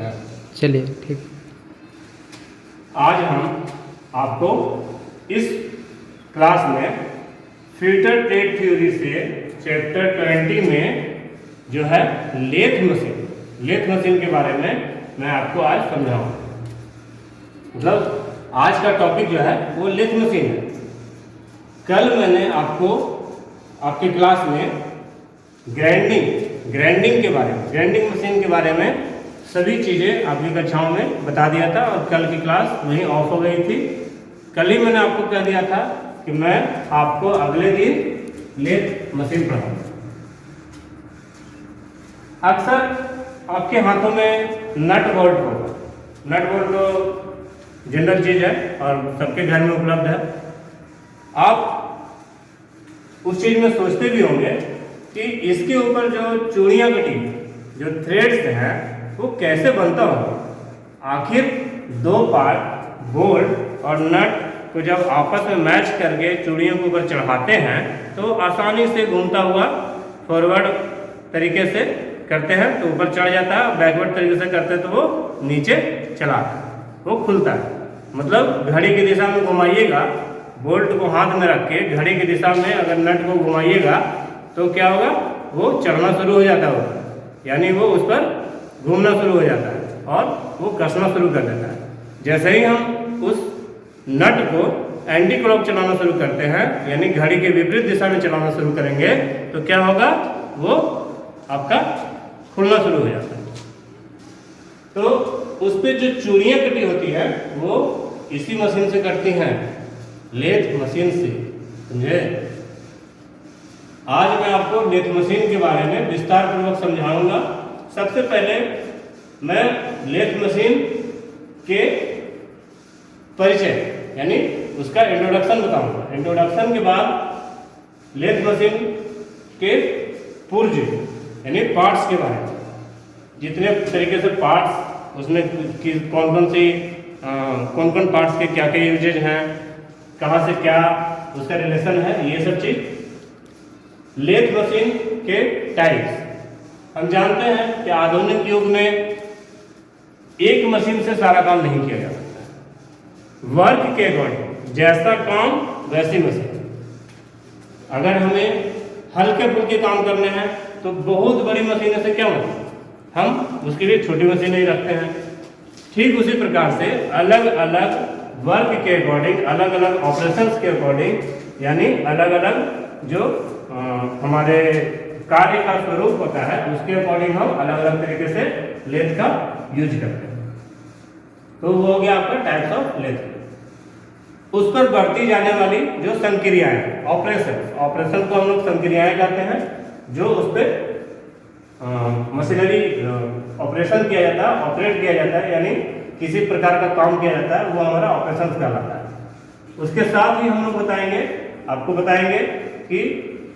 हैं। चलिए ठीक। आज हम आपको इस क्लास में फिल्टर ट्रेड थ्योरी से चैप्टर 20 में जो है लेथ मशीन के बारे में मैं आपको आज समझाऊंगा। मतलब आज का टॉपिक जो है वो लेथ मशीन है। कल मैंने आपको आपके क्लास में ग्राइंडिंग के बारे में, ग्राइंडिंग मशीन के बारे में सभी चीज़ें आपकी कक्षाओं में बता दिया था और कल की क्लास वहीं ऑफ हो गई थी। कल ही मैंने आपको कह दिया था कि मैं आपको अगले दिन लेथ मशीन पढ़ाऊंगा। अक्सर आपके हाथों में नट बोल्ट होगा। नट बोल्ट तो जनरल चीज़ है और सबके घर में उपलब्ध है। आप उस चीज़ में सोचते भी होंगे कि इसके ऊपर जो चूड़ियाँ कटी, जो थ्रेड्स हैं, वो कैसे बनता होगा। आखिर दो पार्ट बोल्ट और नट को जब आपस में मैच करके चूड़ियों के ऊपर चढ़ाते हैं तो आसानी से घूमता हुआ फॉरवर्ड तरीके से करते हैं तो ऊपर चढ़ जाता है, बैकवर्ड तरीके से करते तो वो नीचे चला आता है, वो खुलता है। मतलब घड़ी की दिशा में घुमाइएगा, बोल्ट को हाथ में रख के घड़ी की दिशा में अगर नट को घुमाइएगा तो क्या होगा, वो चढ़ना शुरू हो जाता होगा, यानी वो उस पर घूमना शुरू हो जाता है और वो कसना शुरू कर देता है। जैसे ही हम उस नट को एंटी क्लॉक चलाना शुरू करते हैं, यानी घड़ी के विपरीत दिशा में चलाना शुरू करेंगे तो क्या होगा, वो आपका खुलना शुरू हो जाता है। तो उस पर जो चूड़ियाँ कटी होती है वो इसी मशीन से कटती हैं, लेथ मशीन से। समझे? आज मैं आपको लेथ मशीन के बारे में विस्तार पूर्वक समझाऊंगा। सबसे पहले मैं लेथ मशीन के परिचय यानी उसका इंट्रोडक्शन बताऊंगा। इंट्रोडक्शन के बाद लेथ मशीन के पुर्जे यानी पार्ट्स के बारे में, जितने तरीके से पार्ट्स उसमें कौन कौन पार्ट्स के क्या क्या यूजेज हैं, कहाँ से क्या उसका रिलेशन है, ये सब चीज। लेथ मशीन के टाइप्स। हम जानते हैं कि आधुनिक युग में एक मशीन से सारा काम नहीं किया जा सकता। वर्क के अकॉर्डिंग जैसा काम वैसी मशीन। अगर हमें हल्के फुल्के काम करने हैं तो बहुत बड़ी मशीनों से क्या मतलब, हम उसके लिए छोटी मशीनें ही रखते हैं। ठीक उसी प्रकार से अलग अलग वर्क के अकॉर्डिंग, अलग अलग ऑपरेशंस के अकॉर्डिंग, यानी अलग अलग जो हमारे कार्य का स्वरूप होता है उसके अकॉर्डिंग हम अलग अलग तरीके से लेथ का यूज करते हैं। तो वो हो गया आपका टाइप्स ऑफ लेथ। उस पर बढ़ती जाने वाली जो संक्रियाएं, ऑपरेशन को हम लोग संक्रियाएं कहते हैं, जो उस पर मशीनरी ऑपरेशन किया जाता है, ऑपरेट किया जाता है, यानी किसी प्रकार का काम किया जाता है, वो हमारा ऑपरेशन कहलाता है। उसके साथ ही हम लोग आपको बताएंगे कि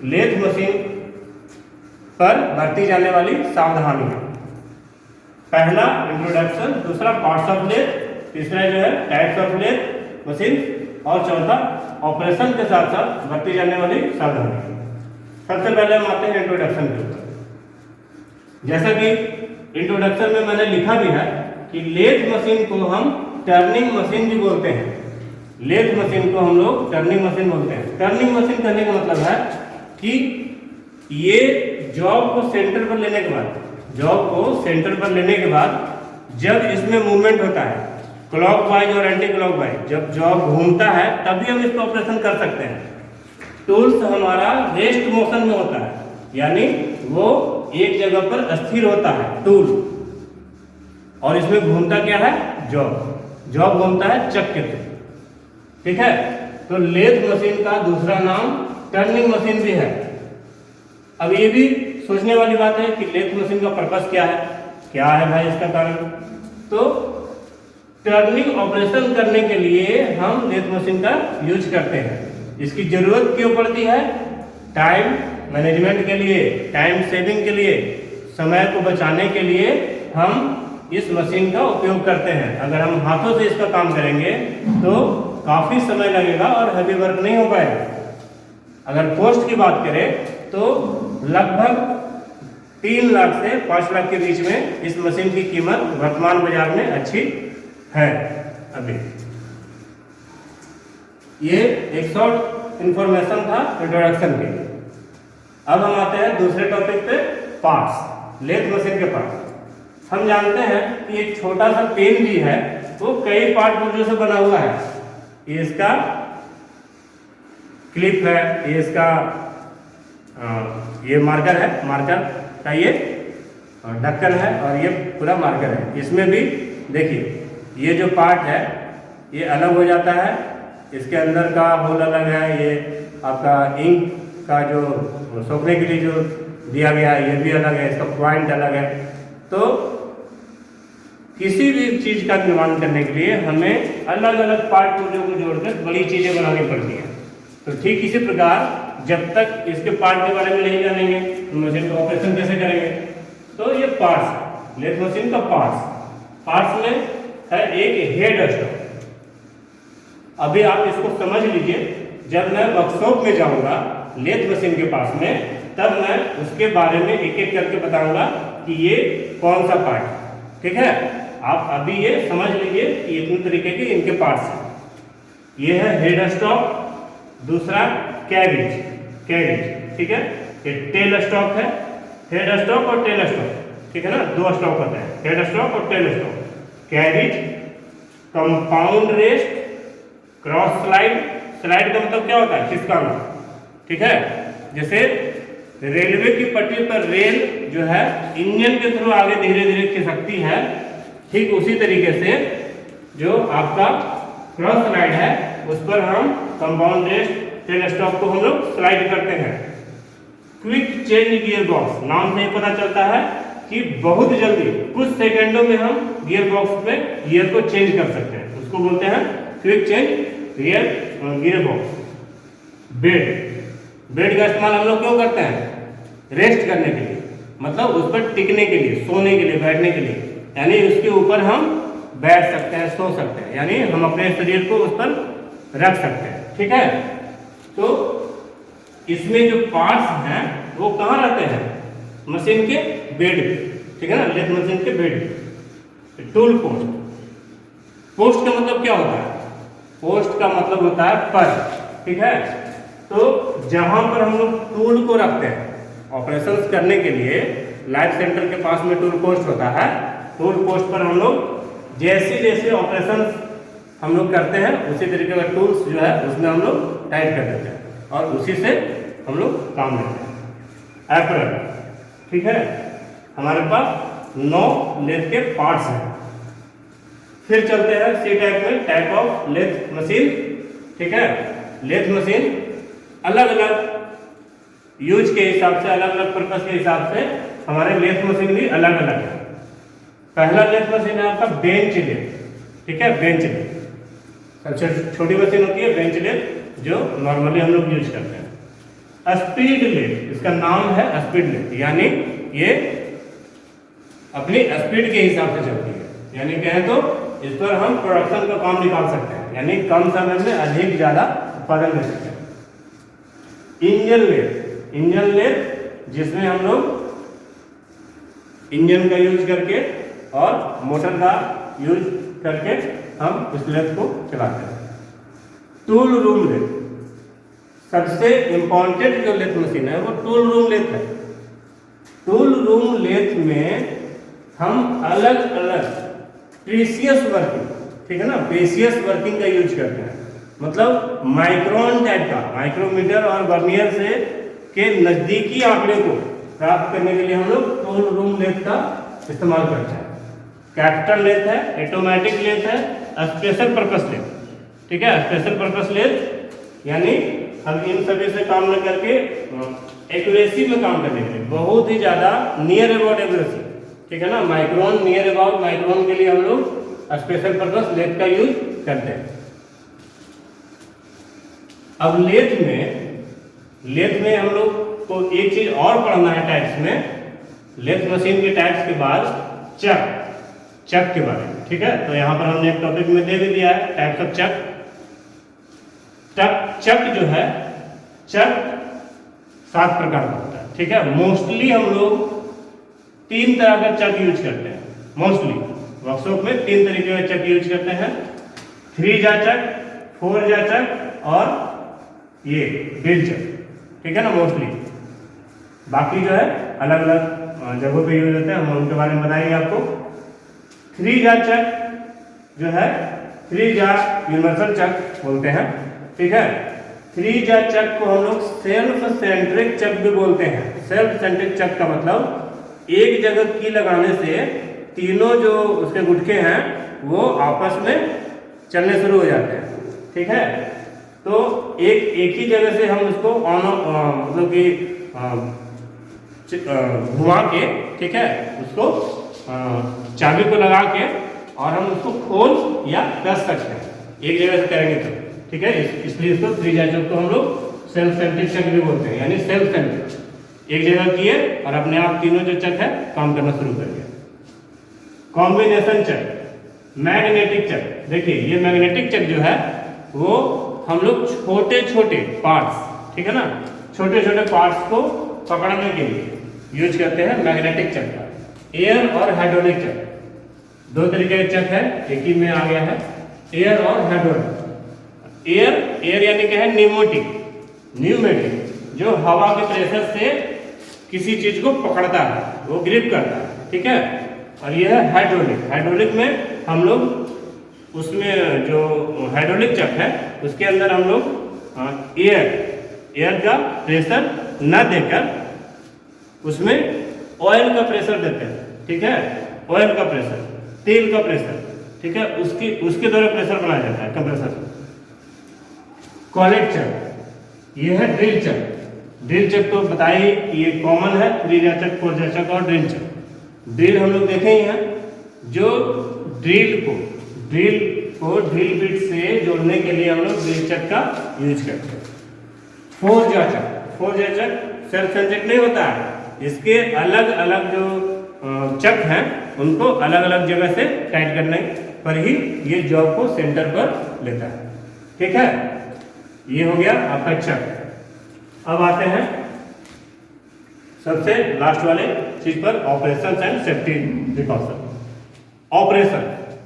लेथ मशीन पर बरती जाने वाली सावधानियां। पहला इंट्रोडक्शन, दूसरा पार्ट्स ऑफ लेथ, तीसरा जो है टाइप्स ऑफ लेथ मशीन और चौथा ऑपरेशन के साथ साथ बरती जाने वाली सावधानियां। सबसे पहले हम आते हैं इंट्रोडक्शन के ऊपर। जैसा कि इंट्रोडक्शन में मैंने लिखा भी है कि लेथ मशीन को हम टर्निंग मशीन भी बोलते हैं। लेथ मशीन को हम लोग टर्निंग मशीन बोलते हैं। टर्निंग मशीन कहने का मतलब है कि ये जॉब को सेंटर पर लेने के बाद जब इसमें मूवमेंट होता है क्लॉकवाइज और एंटी क्लॉकवाइज, जब जॉब घूमता है तभी हम इसको ऑपरेशन कर सकते हैं। टूल्स हमारा रेस्ट मोशन में होता है, यानी वो एक जगह पर स्थिर होता है टूल, और इसमें घूमता क्या है, जॉब घूमता है चक्र पे। ठीक है? तो लेथ मशीन का दूसरा नाम टर्निंग मशीन भी है। अब ये भी सोचने वाली बात है कि लेथ मशीन का पर्पस क्या है भाई इसका कारण। तो टर्निंग ऑपरेशन करने के लिए हम लेथ मशीन का यूज करते हैं। इसकी जरूरत क्यों पड़ती है? टाइम मैनेजमेंट के लिए, टाइम सेविंग के लिए, समय को बचाने के लिए हम इस मशीन का उपयोग करते हैं। अगर हम हाथों से इसका काम करेंगे तो काफी समय लगेगा और हैवी वर्क नहीं हो पाएगा। अगर कॉस्ट की बात करें तो लगभग 3 लाख से 5 लाख के बीच में इस मशीन की कीमत वर्तमान बाजार में अच्छी है अभी। ये एक शॉर्ट इंफॉर्मेशन था इंट्रोडक्शन के लिए। अब हम आते हैं दूसरे टॉपिक पे, पार्ट्स, लेथ मशीन के पार्ट्स। हम जानते हैं कि एक छोटा सा पेन भी है वो कई पार्ट पुर्जों से बना हुआ है। ये इसका क्लिप है, ये इसका ये मार्कर है, मार्कर का ये ढक्कन है और ये पूरा मार्कर है। इसमें भी देखिए ये जो पार्ट है ये अलग हो जाता है, इसके अंदर का होल अलग है, ये आपका इंक का जो सोखने के लिए जो दिया गया है ये भी अलग है, इसका पॉइंट अलग है। तो किसी भी चीज़ का निर्माण करने के लिए हमें अलग अलग पार्ट पुर्जों को जोड़कर बड़ी चीज़ें बनानी पड़ती हैं। तो ठीक इसी प्रकार जब तक इसके पार्ट के बारे में नहीं जानेंगे तो मशीन का ऑपरेशन कैसे करेंगे। तो ये पार्ट्स, लेथ मशीन का पार्ट्स में है एक हेड स्टॉक। अभी आप इसको समझ लीजिए, जब मैं वर्कशॉप में जाऊंगा लेथ मशीन के पास में, तब मैं उसके बारे में एक एक करके बताऊंगा कि ये कौन सा पार्ट है। ठीक है, आप अभी ये समझ लीजिए कि इतने तरीके के इनके पार्ट्स हैं। ये है हेड स्टॉक, दूसरा कैरिज, ठीक है, ये टेल स्टॉक है, हेड स्टॉक और टेल स्टॉक, ठीक है ना, 2 स्टॉक होते हैं, हेड स्टॉक और tell stock. Carriage, compound rest, cross slide. Slide का मतलब क्या होता है, खिसकाना, ठीक है। जैसे रेलवे की पटरी पर रेल जो है इंजन के थ्रू आगे धीरे धीरे खिसकती है, ठीक उसी तरीके से जो आपका क्रॉस स्लाइड है उस पर हम कंपाउंड रेस्ट, टेल स्टॉक को हम लोग स्लाइड करते हैं। क्विक चेंज गियर बॉक्स, नाम से ही पता चलता है कि बहुत जल्दी कुछ सेकंडों में हम गियर बॉक्स में गियर को चेंज कर सकते हैं, उसको बोलते हैं quick change gear box. Bed का इस्तेमाल हम लोग क्यों करते हैं, रेस्ट करने के लिए, मतलब उस पर टिकने के लिए, सोने के लिए, बैठने के लिए, यानी उसके ऊपर हम बैठ सकते हैं, सो सकते हैं, यानी हम अपने शरीर को उस पर रख सकते हैं। ठीक है, तो इसमें जो पार्ट्स हैं वो कहाँ रहते हैं, मशीन के बेड पे, ठीक है ना, लेथ मशीन के बेड पे। टूल पोस्ट का मतलब क्या होता है, पोस्ट का मतलब होता है पर, ठीक है। तो जहां पर हम लोग टूल को रखते हैं ऑपरेशंस करने के लिए, लाइफ सेंटर के पास में टूल पोस्ट होता है, टूल पोस्ट पर हम लोग जैसे जैसे ऑपरेशंस हम लोग करते हैं उसी तरीके का टूल्स जो है उसमें हम लोग टाइट कर देते हैं और उसी से हम लोग काम लेते हैं। एप्रन, ठीक है, हमारे पास 9 लेथ के पार्ट्स हैं। फिर चलते हैं सी टाइप में, टाइप ऑफ लेथ मशीन। ठीक है, लेथ मशीन अलग अलग यूज के हिसाब से, अलग अलग पर्पस के हिसाब से हमारे लेथ मशीन भी अलग अलग है। पहला लेथ मशीन है आपका बेंच लेथ, ठीक है, बेंच लेथ सबसे छोटी मशीन होती है, बेंच लेथ जो नॉर्मली हम लोग यूज करते हैं। स्पीड लेथ, इसका नाम है स्पीड लेथ, यानी ये अपनी स्पीड के हिसाब से चलती है, यानी कहें तो इस पर हम प्रोडक्शन का काम निकाल सकते हैं, यानी कम समय में अधिक ज्यादा उत्पादन कर सकते हैं। इंजन लेथ जिसमें हम लोग इंजन का यूज करके और मोटर का यूज करके हम इस लेथ को चलाते हैं। टूल रूम लेथ, सबसे इंपॉर्टेंट जो लेथ मशीन है वो टूल रूम लेथ है। टूल रूम लेथ में हम अलग अलग प्रीसियस वर्किंग, ठीक है ना, प्रीसियस वर्किंग का यूज करते हैं, मतलब माइक्रोन टाइप का, माइक्रोमीटर और वर्नियर से के नजदीकी आंकड़े को प्राप्त करने के लिए हम लोग टूल रूम लेथ का इस्तेमाल करते हैं। कैपिटल लेथ है, ऑटोमेटिक लेथ है, स्पेशल पर्पस लेथ, ठीक है, स्पेशल पर्पस लेथ यानी हम इन सभी से काम न करके एक्यूरेसी में काम करने के लिए, बहुत ही ज्यादा नियर अबाउट एक्यूरेसी, ठीक है ना, माइक्रोन, नियर अबाउट माइक्रोन के लिए हम लोग स्पेशल पर्पस लेथ का यूज करते हैं। अब लेथ में हम लोग को एक चीज और पढ़ना है टाइप्स में, लेथ मशीन के टाइप्स के बाद चक के बारे में, ठीक है। तो यहाँ पर हमने एक टॉपिक में दे भी दिया है, टाइप्स ऑफ चक। चक जो है, चक 7 प्रकार का होता है, ठीक है। मोस्टली हम लोग 3 तरह का चक यूज करते हैं मोस्टली वर्कशॉप में। 3 तरीके का चक यूज करते हैं, 3 जा चक, 4 जा चक और ये ड्रिल चक, ठीक है ना मोस्टली। बाकी जो है अलग अलग जगहों पे यूज होते हैं, हम उनके बारे में बताएंगे आपको। 3 जा चक जो है 3 जा यूनिवर्सल चक बोलते हैं, ठीक है। 3 जा चक को हम लोग सेल्फ सेंट्रिक चक भी बोलते हैं। सेल्फ सेंट्रिक चक का मतलब एक जगह की लगाने से तीनों जो उसके गुटके हैं वो आपस में चलने शुरू हो जाते हैं, ठीक है। तो एक ही जगह से हम उसको ऑन मतलब कि घुमा के, ठीक है, उसको चाबी को लगा के और हम उसको खोल या कस सकते हैं एक जगह से करेंगे तो, ठीक है। इसलिए इसको 3 जा चक को हम लोग सेल्फ सेंट्रिक चक भी बोलते हैं, यानी सेल्फ सेंट्रिक। एक जगह किए और अपने आप तीनों जो चक है काम करना शुरू कर दिया। कॉम्बिनेशन चक, मैग्नेटिक चक, देखिए ये मैग्नेटिक चक जो है वो हम लोग छोटे छोटे पार्ट्स, ठीक है ना, छोटे छोटे पार्ट्स को पकड़ने के लिए यूज करते हैं मैग्नेटिक चक का। एयर और हाइड्रोलिक चक, 2 तरीके के चक है, एक ही में आ गया है, एयर और हाइड्रोलिक। एयर यानी क्या है, न्यूमेटिक, जो हवा के प्रेशर से किसी चीज को पकड़ता है, वो ग्रिप करता है, ठीक है। और यह है हाइड्रोलिक में हम लोग उसमें जो हाइड्रोलिक चक है उसके अंदर हम लोग एयर का प्रेशर न देकर उसमें ऑयल का प्रेशर देते हैं, ठीक है। ऑयल का प्रेशर, तेल का प्रेशर, ठीक है, उसके द्वारा प्रेशर बनाया जाता है, कंप्रेसर। कॉलेट चक, ये है ड्रिल चक। ड्रिल चक तो बताइए ये कॉमन है, 3 जा चक, 4 जा चक और ड्रिल चक। ड्रिल हम लोग देखे ही हैं, जो ड्रिल ड्रिल बिट से जोड़ने के लिए हम लोग ड्रिल चक का यूज करते हैं। 4 जा चक सेल्फ सेंट्रिक नहीं होता है, इसके अलग अलग जो चक हैं उनको अलग अलग जगह से टाइट करने पर ही ये जॉब को सेंटर पर लेता है, ठीक है। ये हो गया आपका चक। अब आते हैं सबसे लास्ट वाले चीज पर, operation and safety precaution. Operation,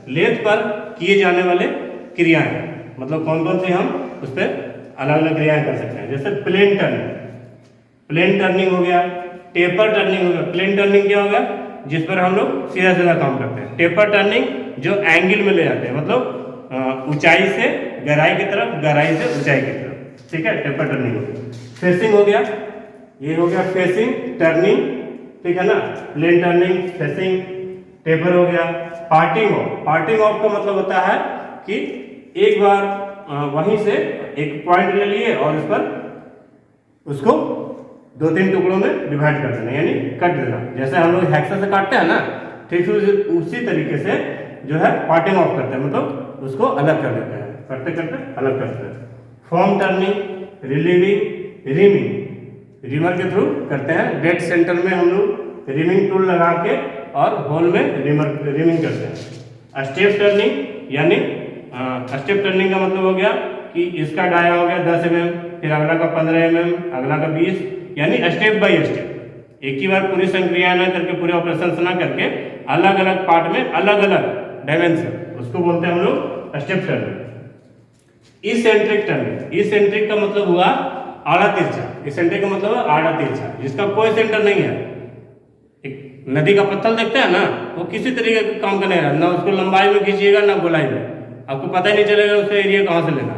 lathe पर किए जाने वाले क्रियाएं, मतलब कौन कौन सी हम उस पर अलग अलग क्रियाएं कर सकते हैं। जैसे प्लेन टर्निंग हो गया, टेपर टर्निंग हो गया। प्लेन टर्निंग क्या होगा, जिस पर हम लोग सीधा सीधा काम करते हैं। टेपर टर्निंग जो एंगल में ले जाते हैं, मतलब ऊंचाई से गहराई की तरफ, गहराई से ऊंचाई की तरफ, ठीक है, टेपर टर्निंग हो गया। फेसिंग हो गया, ये हो गया फेसिंग टर्निंग, ठीक है ना, प्लेन टर्निंग, फेसिंग, टेपर हो गया। पार्टिंग ऑफ का मतलब होता है कि एक बार वहीं से एक पॉइंट ले लिए और उस पर उसको 2-3 टुकड़ों में डिवाइड कर देना, यानी कट देना। जैसे हम लोग हैक्सा से काटते हैं ना, ठीक उसी तरीके से जो है पार्टिंग ऑफ करते हैं, मतलब उसको अलग कर देते हैं, करते करते अलग करते हैं। फॉर्म टर्निंग, रिलीविंग, रिमर के थ्रू करते हैं। डेड सेंटर में हम लोग रिमिंग टूल लगा के और होल में रिमिंग करते हैं। स्टेप टर्निंग, यानी स्टेप टर्निंग का मतलब हो गया कि इसका डाया हो गया 10 mm, फिर अगला का 15 mm, अगला का 20, यानी स्टेप बाय स्टेप, एक ही बार पूरी संक्रिया ना करके, पूरे ऑपरेशन ना करके, अलग अलग पार्ट में अलग अलग डायमेंशन, उसको बोलते हैं हम लोग स्टेप टर्निंग। इसेंट्रिक का मतलब हुआ आड़ा तिरछा। इसेंट्रिक का मतलब है आड़ा तिरछा, जिसका कोई सेंटर नहीं है। एक नदी का पत्थर देखते हैं ना, वो किसी तरीके का काम का नहीं रहा, ना उसको लंबाई में खींचिएगा ना गोलाई में, आपको पता ही नहीं चलेगा उसका एरिया कहाँ से लेना।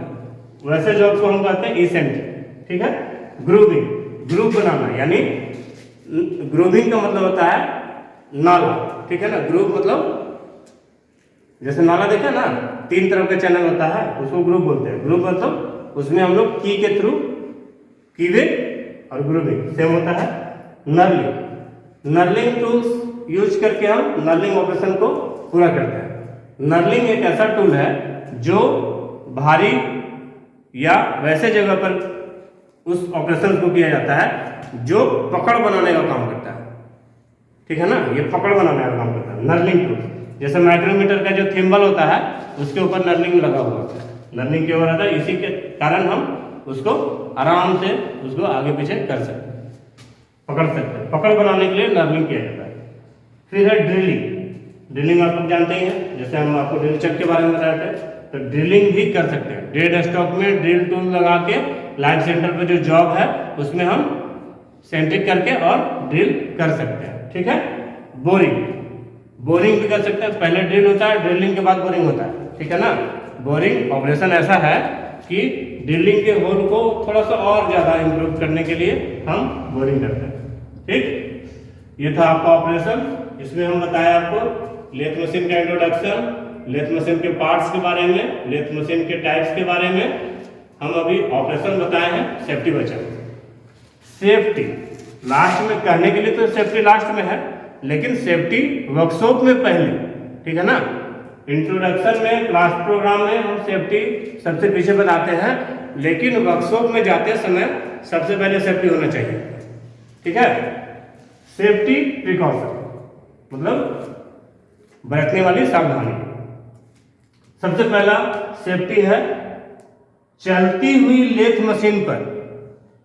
वैसे जॉब को हम कहते हैं इसेंट्रिक, ठीक है। ग्रुप बनाना, यानी ग्रूविंग का मतलब होता है नाला, ठीक है ना। ग्रुप मतलब जैसे नाला देखा ना, 3 तरफ का चैनल होता है, उसको ग्रुप बोलते हैं। ग्रुप मतलब उसमें हम लोग की के थ्रू कीवे और ग्रूविंग सेम होता है। नर्लिंग टूल्स यूज करके हम नर्लिंग ऑपरेशन को पूरा करते हैं। नर्लिंग एक ऐसा टूल है जो भारी या वैसे जगह पर उस ऑपरेशन को किया जाता है जो पकड़ बनाने का काम करता है, ठीक है ना। ये पकड़ बनाने का काम करता है नर्लिंग टूल। जैसे माइक्रोमीटर का जो थिम्बल होता है उसके ऊपर नर्लिंग लगा हुआ होता है। नर्लिंग क्यों रहता है, इसी के कारण हम उसको आराम से उसको आगे पीछे कर सकते हैं, पकड़ सकते हैं। पकड़ बनाने के लिए नर्लिंग किया जाता है। फिर है ड्रिलिंग। ड्रिलिंग आप लोग जानते ही हैं, जैसे हम आपको ड्रिल चक के बारे में बताए थे, तो ड्रिलिंग भी कर सकते हैं। डेड स्टॉक में ड्रिल टूल लगा के लाइफ सेंटर पे जो जॉब है उसमें हम सेंट्रिक करके और ड्रिल कर सकते हैं। ठीक है। बोरिंग, बोरिंग भी कर सकते हैं। पहले ड्रिल होता है, ड्रिलिंग के बाद बोरिंग होता है। ठीक है ना। बोरिंग ऑपरेशन ऐसा है कि ड्रिलिंग के होल को थोड़ा सा और ज़्यादा इम्प्रूव करने के लिए हम बोरिंग करते हैं। ठीक, ये था आपका ऑपरेशन। इसमें हम बताया आपको लेथ मशीन का इंट्रोडक्शन, लेथ मशीन के पार्ट्स के बारे में, लेथ मशीन के टाइप्स के बारे में। हम अभी ऑपरेशन बताए हैं, सेफ्टी बचा। सेफ्टी लास्ट में कहने के लिए तो सेफ्टी लास्ट में है, लेकिन सेफ्टी वर्कशॉप में पहले। ठीक है ना। इंट्रोडक्शन में क्लास प्रोग्राम में हम सेफ्टी सबसे पीछे बताते हैं, लेकिन वर्कशॉप में जाते समय सबसे पहले सेफ्टी होना चाहिए। ठीक है। सेफ्टी प्रिकॉशन मतलब बरतने वाली सावधानी। सबसे पहला सेफ्टी है चलती हुई लेथ मशीन पर,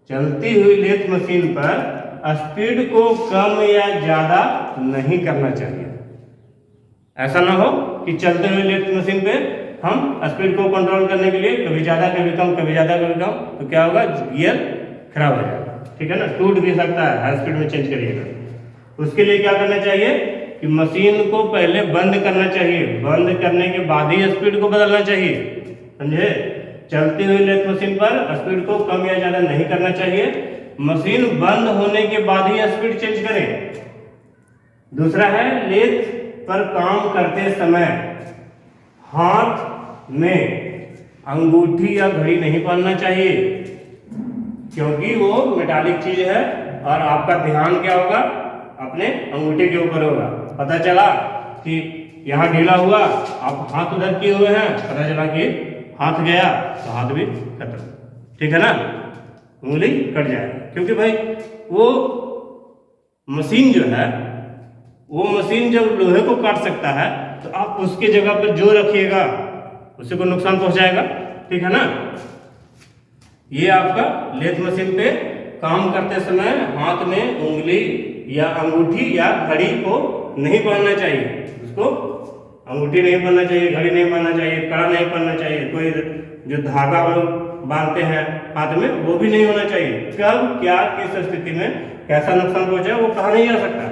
चलती हुई लेथ मशीन पर स्पीड को कम या ज्यादा नहीं करना चाहिए। ऐसा ना हो कि चलते हुए लेथ मशीन पे हम स्पीड को कंट्रोल करने के लिए कभी ज्यादा कभी कम, कभी ज्यादा कभी कम, तो क्या होगा, गियर खराब हो जाएगा। ठीक है ना, टूट भी सकता है हाई स्पीड में चेंज करिएगा। उसके लिए क्या करना चाहिए कि मशीन को पहले बंद करना चाहिए, बंद करने के बाद ही स्पीड को बदलना चाहिए। समझे। चलती हुई लेथ मशीन पर स्पीड को कम या ज्यादा नहीं करना चाहिए। मशीन बंद होने के बाद ही स्पीड चेंज करें। दूसरा है लेथ पर काम करते समय हाथ में अंगूठी या घड़ी नहीं पहनना चाहिए, क्योंकि वो मेटालिक चीज है और आपका ध्यान क्या होगा, अपने अंगूठे के ऊपर होगा। पता चला कि यहाँ ढीला हुआ, आप हाथ उधर किए हुए हैं, पता चला कि हाथ गया तो हाथ भी खत्म। ठीक है ना, उंगली कट जाएगा। क्योंकि भाई वो मशीन जो है, वो मशीन जब लोहे को काट सकता है तो आप उसके जगह पर जो रखिएगा उसे को नुकसान पहुंचाएगा। ठीक है ना। ये आपका लेथ मशीन पे काम करते समय हाथ में उंगली या अंगूठी या घड़ी को नहीं पहनना चाहिए। उसको अंगूठी नहीं पहनना चाहिए, घड़ी नहीं पहनना चाहिए, कड़ा नहीं पहनना चाहिए, कोई जो धागा हम लोग बांधते हैं हाथ में वो भी नहीं होना चाहिए। कब क्या किस स्थिति में कैसा नुकसान पहुंचे वो कहा नहीं जा सकता।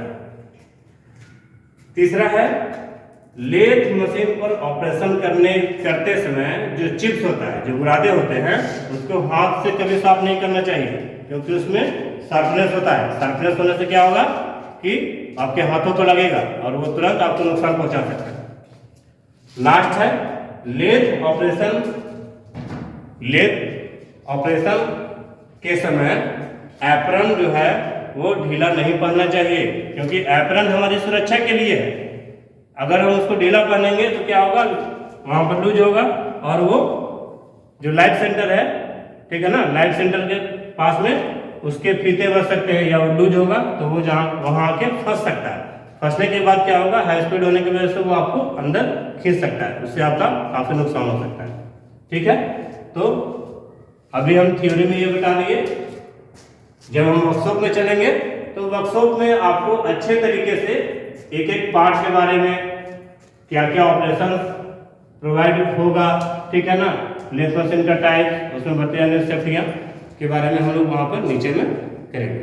तीसरा है लेथ मशीन पर ऑपरेशन करते समय जो चिप्स होता है, जो बुरादे होते हैं, उसको हाथ से कभी साफ नहीं करना चाहिए, क्योंकि उसमें शार्पनेस होता है। शार्पनेस होने से क्या होगा कि आपके हाथों को लगेगा और वो तुरंत आपको नुकसान पहुंचा सकता है। लास्ट है लेथ ऑपरेशन। लेथ ऑपरेशन के समय एप्रन जो है वो ढीला नहीं पहनना चाहिए, क्योंकि एप्रन हमारी सुरक्षा के लिए है। अगर हम उसको ढीला पहनेंगे तो क्या होगा, वहां पर लूज होगा और वो जो लाइफ सेंटर है, ठीक है ना, लाइफ सेंटर के पास में उसके फीते बच सकते हैं या वो लूज होगा तो वो जहाँ वहां आके फंस सकता है। फंसने के बाद क्या होगा, हाई स्पीड होने की वजह से वो आपको अंदर खींच सकता है, उससे आपका काफी नुकसान हो सकता है। ठीक है। तो अभी हम थ्योरी में ये बता दिए। जब हम वर्कशॉप में चलेंगे तो वर्कशॉप में आपको अच्छे तरीके से एक एक पार्ट के बारे में क्या क्या ऑपरेशन प्रोवाइड होगा, ठीक है ना, लेथ मशीन का टाइप, उसमें बताया सेफ्टियां के बारे में हम लोग वहां पर नीचे में करेंगे।